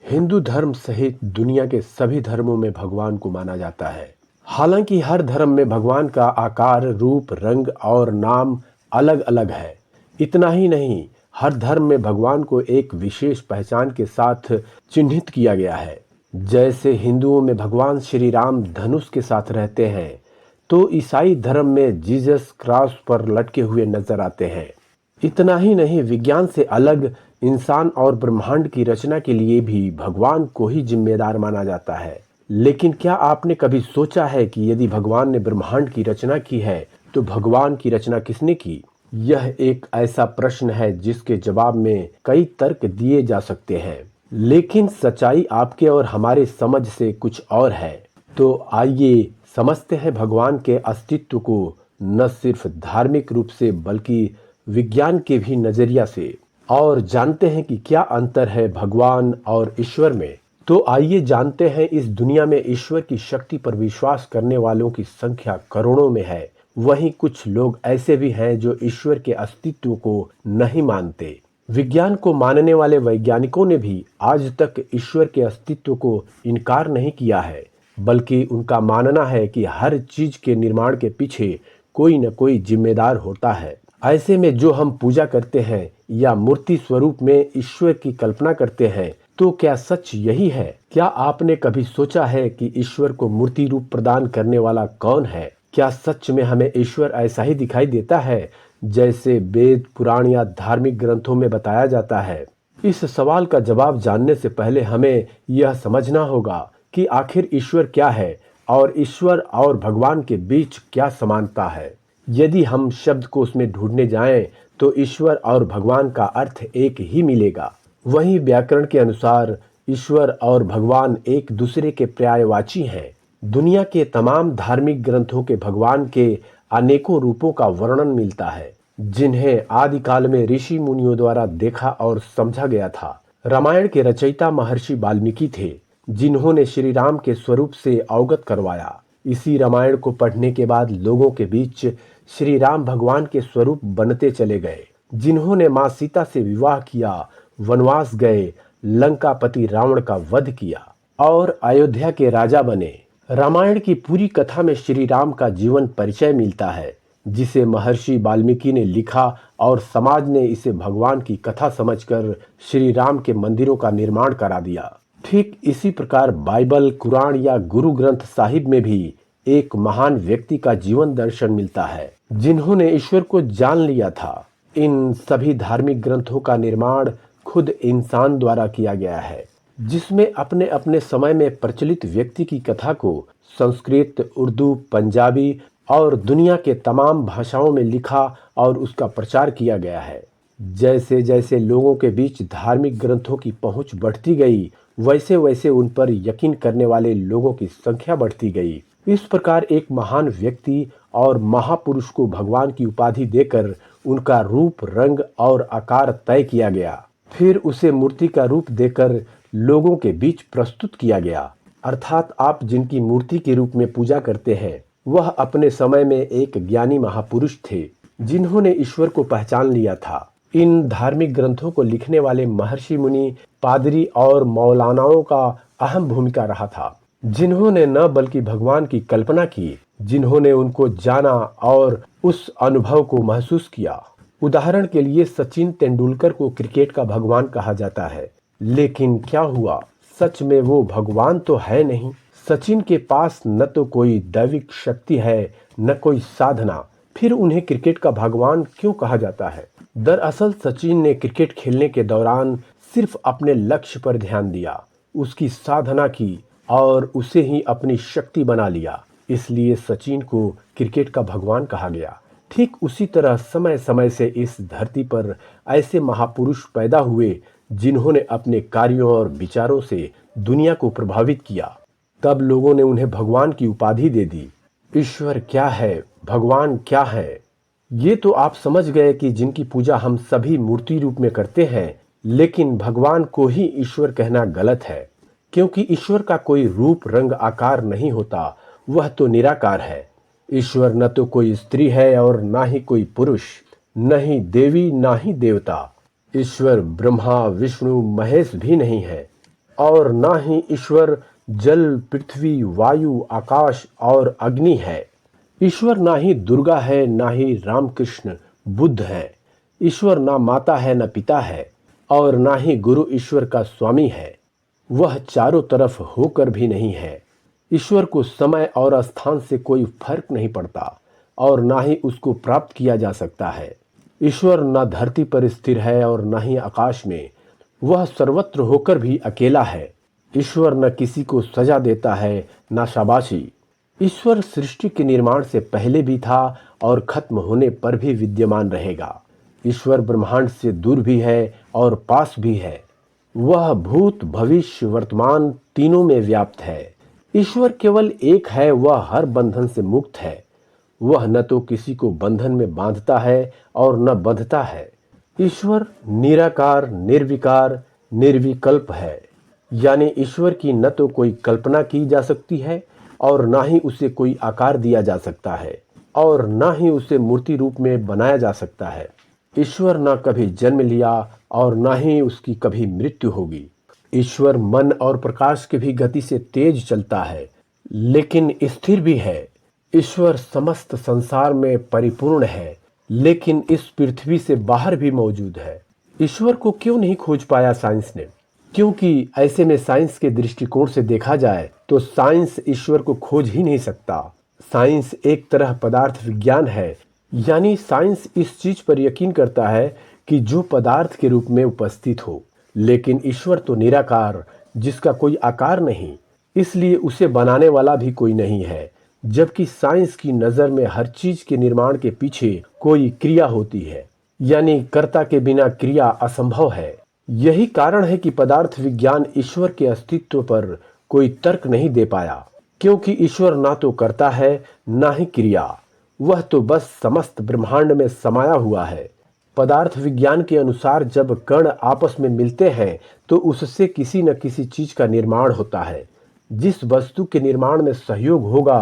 हिंदू धर्म सहित दुनिया के सभी धर्मों में भगवान को माना जाता है। हालांकि हर धर्म में भगवान का आकार, रूप, रंग और नाम अलग अलग है। इतना ही नहीं, हर धर्म में भगवान को एक विशेष पहचान के साथ चिन्हित किया गया है। जैसे हिंदुओं में भगवान श्री राम धनुष के साथ रहते हैं, तो ईसाई धर्म में जीसस क्रॉस पर लटके हुए नजर आते हैं। इतना ही नहीं, विज्ञान से अलग इंसान और ब्रह्मांड की रचना के लिए भी भगवान को ही जिम्मेदार माना जाता है। लेकिन क्या आपने कभी सोचा है कि यदि भगवान ने ब्रह्मांड की रचना की है, तो भगवान की रचना किसने की? यह एक ऐसा प्रश्न है जिसके जवाब में कई तर्क दिए जा सकते हैं, लेकिन सच्चाई आपके और हमारे समझ से कुछ और है। तो आइए समझते हैं भगवान के अस्तित्व को न सिर्फ धार्मिक रूप से बल्कि विज्ञान के भी नजरिया से, और जानते हैं कि क्या अंतर है भगवान और ईश्वर में। तो आइए जानते हैं, इस दुनिया में ईश्वर की शक्ति पर विश्वास करने वालों की संख्या करोड़ों में है। वहीं कुछ लोग ऐसे भी हैं जो ईश्वर के अस्तित्व को नहीं मानते। विज्ञान को मानने वाले वैज्ञानिकों ने भी आज तक ईश्वर के अस्तित्व को इनकार नहीं किया है, बल्कि उनका मानना है कि हर चीज के निर्माण के पीछे कोई न कोई जिम्मेदार होता है। ऐसे में जो हम पूजा करते हैं या मूर्ति स्वरूप में ईश्वर की कल्पना करते हैं, तो क्या सच यही है? क्या आपने कभी सोचा है कि ईश्वर को मूर्ति रूप प्रदान करने वाला कौन है? क्या सच में हमें ईश्वर ऐसा ही दिखाई देता है जैसे वेद, पुराण या धार्मिक ग्रंथों में बताया जाता है? इस सवाल का जवाब जानने से पहले हमें यह समझना होगा कि आखिर ईश्वर क्या है और ईश्वर और भगवान के बीच क्या समानता है। यदि हम शब्दकोश में ढूंढने जाएं, तो ईश्वर और भगवान का अर्थ एक ही मिलेगा। वहीं व्याकरण के अनुसार ईश्वर और भगवान एक दूसरे के पर्यायवाची हैं। दुनिया के तमाम धार्मिक ग्रंथों के भगवान के अनेकों रूपों का वर्णन मिलता है, जिन्हें आदिकाल में ऋषि मुनियों द्वारा देखा और समझा गया था। रामायण के रचयिता महर्षि वाल्मीकि थे, जिन्होंने श्री राम के स्वरूप से अवगत करवाया। इसी रामायण को पढ़ने के बाद लोगों के बीच श्री राम भगवान के स्वरूप बनते चले गए, जिन्होंने मां सीता से विवाह किया, वनवास गए, लंकापति रावण का वध किया और अयोध्या के राजा बने। रामायण की पूरी कथा में श्री राम का जीवन परिचय मिलता है, जिसे महर्षि वाल्मीकि ने लिखा और समाज ने इसे भगवान की कथा समझकर श्री राम के मंदिरों का निर्माण करा दिया। ठीक इसी प्रकार बाइबल, कुरान या गुरु ग्रंथ साहिब में भी एक महान व्यक्ति का जीवन दर्शन मिलता है, जिन्होंने ईश्वर को जान लिया था। इन सभी धार्मिक ग्रंथों का निर्माण खुद इंसान द्वारा किया गया है, जिसमें अपने अपने समय में प्रचलित व्यक्ति की कथा को संस्कृत, उर्दू, पंजाबी और दुनिया के तमाम भाषाओं में लिखा और उसका प्रचार किया गया है। जैसे जैसे लोगों के बीच धार्मिक ग्रंथों की पहुंच बढ़ती गई, वैसे वैसे उन पर यकीन करने वाले लोगों की संख्या बढ़ती गई। इस प्रकार एक महान व्यक्ति और महापुरुष को भगवान की उपाधि देकर उनका रूप, रंग और आकार तय किया गया। फिर उसे मूर्ति का रूप देकर लोगों के बीच प्रस्तुत किया गया। अर्थात आप जिनकी मूर्ति के रूप में पूजा करते हैं, वह अपने समय में एक ज्ञानी महापुरुष थे, जिन्होंने ईश्वर को पहचान लिया था। इन धार्मिक ग्रंथों को लिखने वाले महर्षि, मुनि, पादरी और मौलानाओं का अहम भूमिका रहा था, जिन्होंने न बल्कि भगवान की कल्पना की, जिन्होंने उनको जाना और उस अनुभव को महसूस किया। उदाहरण के लिए सचिन तेंदुलकर को क्रिकेट का भगवान कहा जाता है, लेकिन क्या हुआ? सच में वो भगवान तो है नहीं। सचिन के पास न तो कोई दैविक शक्ति है, न कोई साधना। फिर उन्हें क्रिकेट का भगवान क्यों कहा जाता है? दरअसल सचिन ने क्रिकेट खेलने के दौरान सिर्फ अपने लक्ष्य पर ध्यान दिया, उसकी साधना की और उसे ही अपनी शक्ति बना लिया। इसलिए सचिन को क्रिकेट का भगवान कहा गया। ठीक उसी तरह समय समय से इस धरती पर ऐसे महापुरुष पैदा हुए, जिन्होंने अपने कार्यों और विचारों से दुनिया को प्रभावित किया। तब लोगों ने उन्हें भगवान की उपाधि दे दी। ईश्वर क्या है, भगवान क्या है, ये तो आप समझ गए कि जिनकी पूजा हम सभी मूर्ति रूप में करते हैं। लेकिन भगवान को ही ईश्वर कहना गलत है, क्योंकि ईश्वर का कोई रूप, रंग, आकार नहीं होता। वह तो निराकार है। ईश्वर न तो कोई स्त्री है और ना ही कोई पुरुष, न ही देवी ना ही देवता। ईश्वर ब्रह्मा, विष्णु, महेश भी नहीं है और ना ही ईश्वर जल, पृथ्वी, वायु, आकाश और अग्नि है। ईश्वर ना ही दुर्गा है, ना ही रामकृष्ण बुद्ध है। ईश्वर ना माता है, न पिता है, और ना ही गुरु ईश्वर का स्वामी है। वह चारों तरफ होकर भी नहीं है। ईश्वर को समय और स्थान से कोई फर्क नहीं पड़ता और ना ही उसको प्राप्त किया जा सकता है। ईश्वर न धरती पर स्थिर है और न ही आकाश में। वह सर्वत्र होकर भी अकेला है। ईश्वर न किसी को सजा देता है, न शाबाशी। ईश्वर सृष्टि के निर्माण से पहले भी था और खत्म होने पर भी विद्यमान रहेगा। ईश्वर ब्रह्मांड से दूर भी है और पास भी है। वह भूत, भविष्य, वर्तमान तीनों में व्याप्त है। ईश्वर केवल एक है, वह हर बंधन से मुक्त है। वह न तो किसी को बंधन में बांधता है और न बंधता है। ईश्वर निराकार, निर्विकार, निर्विकल्प है। यानी ईश्वर की न तो कोई कल्पना की जा सकती है और ना ही उसे कोई आकार दिया जा सकता है और ना ही उसे मूर्ति रूप में बनाया जा सकता है। ईश्वर न कभी जन्म लिया और ना ही उसकी कभी मृत्यु होगी। ईश्वर मन और प्रकाश की भी गति से तेज चलता है, लेकिन स्थिर भी है। ईश्वर समस्त संसार में परिपूर्ण है, लेकिन इस पृथ्वी से बाहर भी मौजूद है। ईश्वर को क्यों नहीं खोज पाया साइंस ने? क्योंकि ऐसे में साइंस के दृष्टिकोण से देखा जाए तो साइंस ईश्वर को खोज ही नहीं सकता। साइंस एक तरह पदार्थ विज्ञान है, यानी साइंस इस चीज पर यकीन करता है कि जो पदार्थ के रूप में उपस्थित हो। लेकिन ईश्वर तो निराकार, जिसका कोई आकार नहीं, इसलिए उसे बनाने वाला भी कोई नहीं है। जबकि साइंस की नज़र में हर चीज के निर्माण के पीछे कोई क्रिया होती है, यानी कर्ता के बिना क्रिया असंभव है। यही कारण है कि पदार्थ विज्ञान ईश्वर के अस्तित्व पर कोई तर्क नहीं दे पाया, क्योंकि ईश्वर ना तो करता है ना ही क्रिया। वह तो बस समस्त ब्रह्मांड में समाया हुआ है। पदार्थ विज्ञान के अनुसार जब कण आपस में मिलते हैं तो उससे किसी न किसी चीज का निर्माण होता है। जिस वस्तु के निर्माण में सहयोग होगा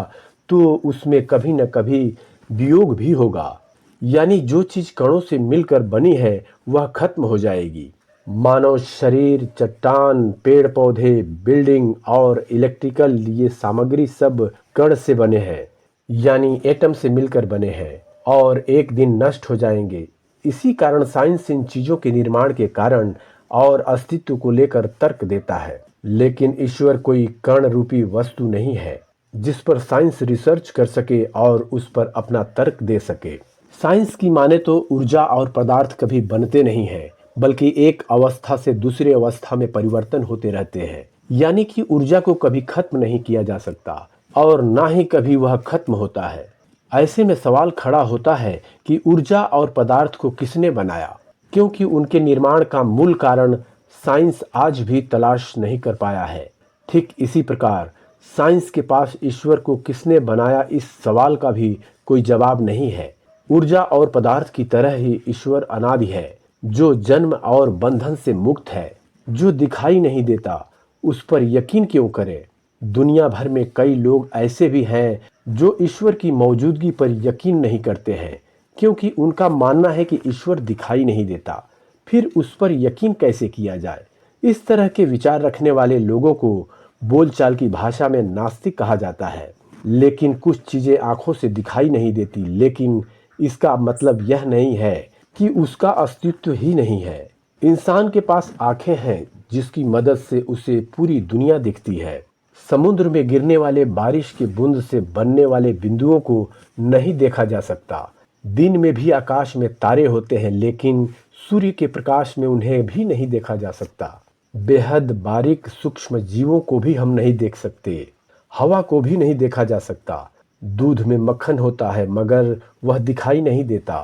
तो उसमें कभी न कभी वियोग भी होगा। यानी जो चीज कणों से मिलकर बनी है वह खत्म हो जाएगी। मानव शरीर, चट्टान, पेड़ पौधे, बिल्डिंग और इलेक्ट्रिकल ये सामग्री सब कण से बने हैं, यानी एटम से मिलकर बने हैं और एक दिन नष्ट हो जाएंगे। इसी कारण साइंस इन चीजों के निर्माण के कारण और अस्तित्व को लेकर तर्क देता है। लेकिन ईश्वर कोई कण रूपी वस्तु नहीं है जिस पर साइंस रिसर्च कर सके और उस पर अपना तर्क दे सके। साइंस की माने तो ऊर्जा और पदार्थ कभी बनते नहीं हैं, बल्कि एक अवस्था से दूसरी अवस्था में परिवर्तन होते रहते हैं। यानी कि ऊर्जा को कभी खत्म नहीं किया जा सकता और ना ही कभी वह खत्म होता है। ऐसे में सवाल खड़ा होता है कि ऊर्जा और पदार्थ को किसने बनाया, क्योंकि उनके निर्माण का मूल कारण साइंस आज भी तलाश नहीं कर पाया है। ठीक इसी प्रकार साइंस के पास ईश्वर को किसने बनाया इस सवाल का भी कोई जवाब नहीं है। ऊर्जा और पदार्थ की तरह ही ईश्वर अनादि है, जो जन्म और बंधन से मुक्त है, जो दिखाई नहीं देता। उस पर यकीन क्यों करें? दुनिया भर में कई लोग ऐसे भी हैं जो ईश्वर की मौजूदगी पर यकीन नहीं करते हैं, क्योंकि उनका मानना है कि ईश्वर दिखाई नहीं देता। फिर उस पर यकीन कैसे किया जाए? इस तरह के विचार रखने वाले लोगों को बोलचाल की भाषा में नास्तिक कहा जाता है। लेकिन कुछ चीजें आंखों से दिखाई नहीं देती, लेकिन इसका मतलब यह नहीं है कि उसका अस्तित्व ही नहीं है। इंसान के पास आंखें हैं जिसकी मदद से उसे पूरी दुनिया दिखती है। समुद्र में गिरने वाले बारिश के बूंद से बनने वाले बिंदुओं को नहीं देखा जा सकता। दिन में भी आकाश में तारे होते हैं, लेकिन सूर्य के प्रकाश में उन्हें भी नहीं देखा जा सकता। बेहद बारीक सूक्ष्म जीवों को भी हम नहीं देख सकते। हवा को भी नहीं देखा जा सकता। दूध में मक्खन होता है मगर वह दिखाई नहीं देता।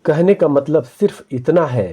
कहने का मतलब सिर्फ इतना है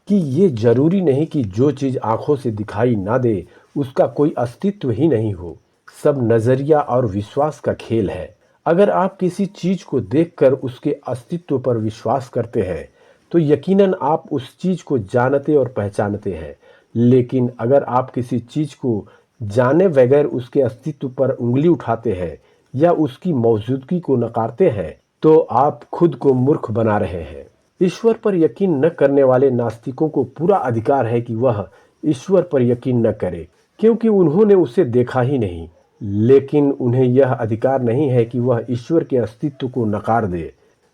कि ये जरूरी नहीं कि जो चीज आंखों से दिखाई ना दे उसका कोई अस्तित्व ही नहीं हो। सब नजरिया और विश्वास का खेल है। अगर आप किसी चीज को देखकर उसके अस्तित्व पर विश्वास करते हैं तो यकीनन आप उस चीज को जानते और पहचानते हैं। लेकिन अगर आप किसी चीज को जाने बगैर उसके अस्तित्व पर उंगली उठाते हैं या उसकी मौजूदगी को नकारते हैं तो आप खुद को मूर्ख बना रहे हैं। ईश्वर पर यकीन न करने वाले नास्तिकों को पूरा अधिकार है कि वह ईश्वर पर यकीन न करे, क्योंकि उन्होंने उसे देखा ही नहीं। लेकिन उन्हें यह अधिकार नहीं है कि वह ईश्वर के अस्तित्व को नकार दे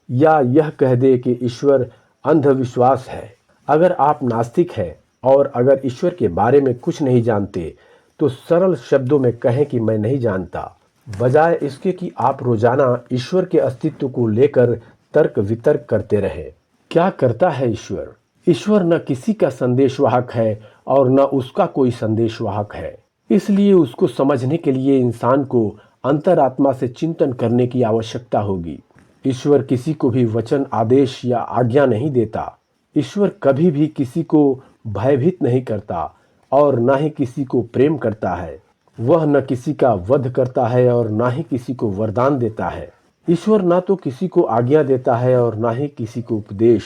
या यह कह दे कि ईश्वर अंधविश्वास है। अगर आप नास्तिक हैं और अगर ईश्वर के बारे में कुछ नहीं जानते तो सरल शब्दों में कहें कि मैं नहीं जानता, बजाय इसके कि आप रोजाना ईश्वर के अस्तित्व को लेकर तर्क वितर्क करते रहें। क्या करता है ईश्वर? ईश्वर न किसी का संदेशवाहक है और न उसका कोई संदेशवाहक है। इसलिए उसको समझने के लिए इंसान को अंतरात्मा से चिंतन करने की आवश्यकता होगी। ईश्वर किसी को भी वचन, आदेश या आज्ञा नहीं देता। ईश्वर कभी भी किसी को भयभीत नहीं करता और न ही किसी को प्रेम करता है। वह न किसी का वध करता है और न ही किसी को वरदान देता है। ईश्वर ना तो किसी को आज्ञा देता है और ना ही किसी को उपदेश।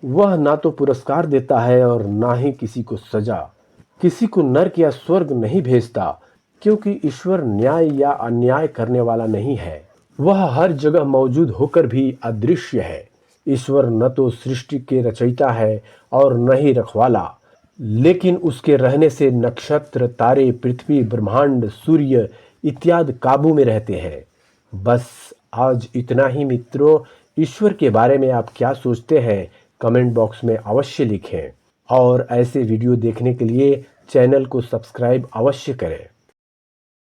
वह ना तो पुरस्कार देता है और ना ही किसी को सजा। किसी को नरक या स्वर्ग नहीं भेजता, क्योंकि ईश्वर न्याय या अन्याय करने वाला नहीं है। वह हर जगह मौजूद होकर भी अदृश्य है। ईश्वर न तो सृष्टि के रचयिता है और न ही रखवाला, लेकिन उसके रहने से नक्षत्र, तारे, पृथ्वी, ब्रह्मांड, सूर्य इत्यादि काबू में रहते हैं। बस आज इतना ही मित्रों। ईश्वर के बारे में आप क्या सोचते हैं कमेंट बॉक्स में अवश्य लिखें और ऐसे वीडियो देखने के लिए चैनल को सब्सक्राइब अवश्य करें।